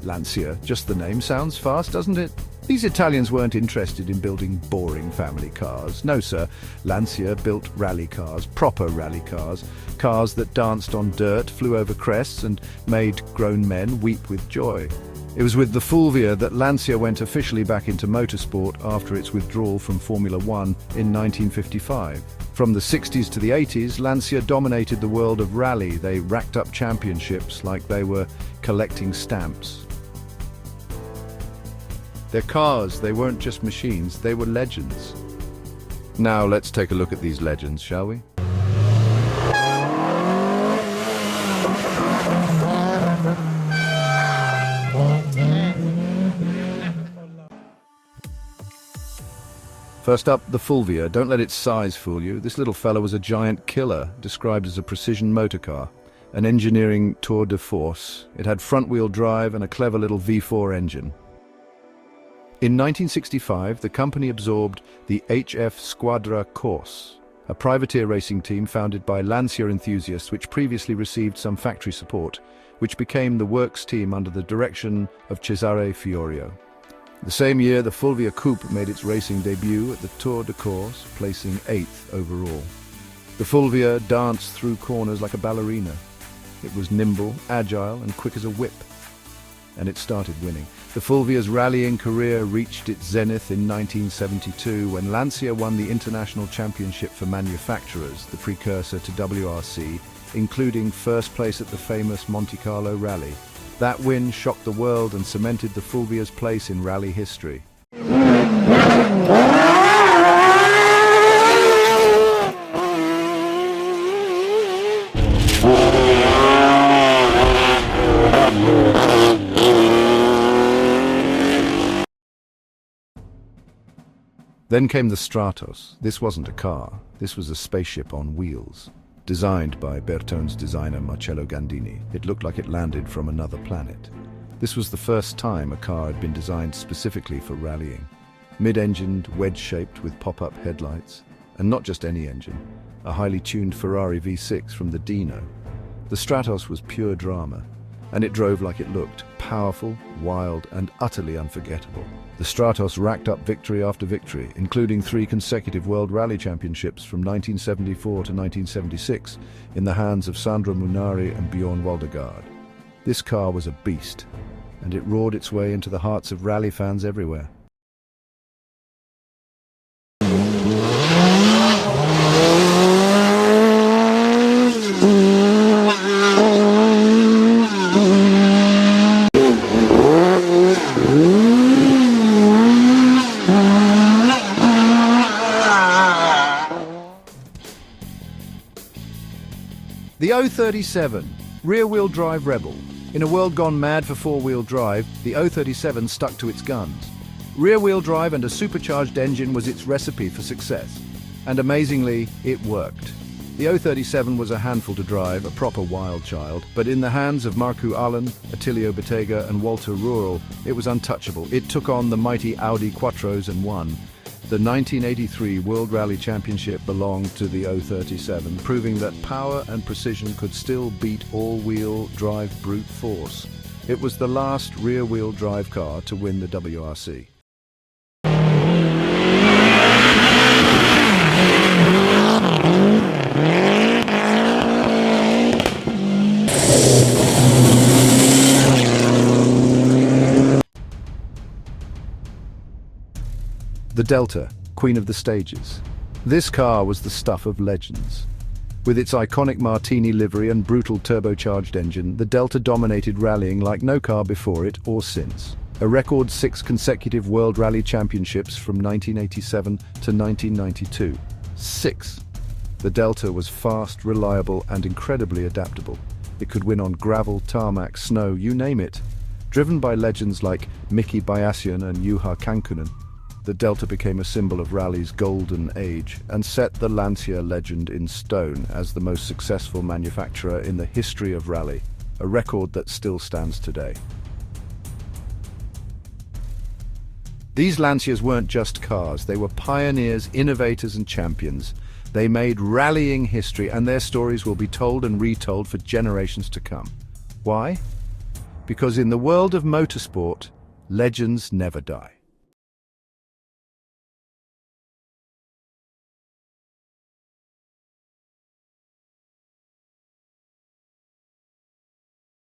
Lancia, just the name sounds fast, doesn't it? These Italians weren't interested in building boring family cars. No, sir. Lancia built rally cars, proper rally cars, cars that danced on dirt, flew over crests, and made grown men weep with joy. It was with the Fulvia that Lancia went officially back into motorsport after its withdrawal from Formula One in 1955. From the 60s to the 80s, Lancia dominated the world of rally. They racked up championships like they were collecting stamps. Their cars, they weren't just machines, they were legends. Now let's take a look at these legends, shall we? First up, the Fulvia. Don't let its size fool you. This little fella was a giant killer, described as a precision motorcar, an engineering tour de force. It had front-wheel drive and a clever little V4 engine. In 1965, the company absorbed the HF Squadra Corse, a privateer racing team founded by Lancia enthusiasts which previously received some factory support, which became the works team under the direction of Cesare Fiorio. The same year, the Fulvia Coupe made its racing debut at the Tour de Corse, placing 8th overall. The Fulvia danced through corners like a ballerina. It was nimble, agile, and quick as a whip. And it started winning. The Fulvia's rallying career reached its zenith in 1972 when Lancia won the International Championship for Manufacturers, the precursor to WRC, including first place at the famous Monte Carlo Rally. That win shocked the world and cemented the Fulvia's place in rally history. Then came the Stratos. This wasn't a car, this was a spaceship on wheels. Designed by Bertone's designer Marcello Gandini, it looked like it landed from another planet. This was the first time a car had been designed specifically for rallying. Mid-engined, wedge-shaped with pop-up headlights. And not just any engine, a highly tuned Ferrari V6 from the Dino. The Stratos was pure drama, and it drove like it looked, powerful, wild, and utterly unforgettable. The Stratos racked up victory after victory, including 3 consecutive World Rally Championships from 1974 to 1976, in the hands of Sandro Munari and Björn Waldegård. This car was a beast, and it roared its way into the hearts of rally fans everywhere. The 037, rear-wheel drive rebel. In a world gone mad for four-wheel drive, the 037 stuck to its guns. Rear-wheel drive and a supercharged engine was its recipe for success. And amazingly, it worked. The 037 was a handful to drive, a proper wild child, but in the hands of Markku Alén, Attilio Bettega and Röhrl, it was untouchable. It took on the mighty Audi Quattros and won. The 1983 World Rally Championship belonged to the 037, proving that power and precision could still beat all-wheel drive brute force. It was the last rear-wheel drive car to win the WRC. The Delta, queen of the stages. This car was the stuff of legends. With its iconic Martini livery and brutal turbocharged engine, the Delta dominated rallying like no car before it or since. A record 6 consecutive World Rally Championships from 1987 to 1992. 6. The Delta was fast, reliable, and incredibly adaptable. It could win on gravel, tarmac, snow, you name it. Driven by legends like Miki, Biasion and Juha Kankkunen, the Delta became a symbol of rally's golden age and set the Lancia legend in stone as the most successful manufacturer in the history of rally, a record that still stands today. These Lancias weren't just cars, they were pioneers, innovators and champions. They made rallying history, and their stories will be told and retold for generations to come. Why? Because in the world of motorsport, legends never die.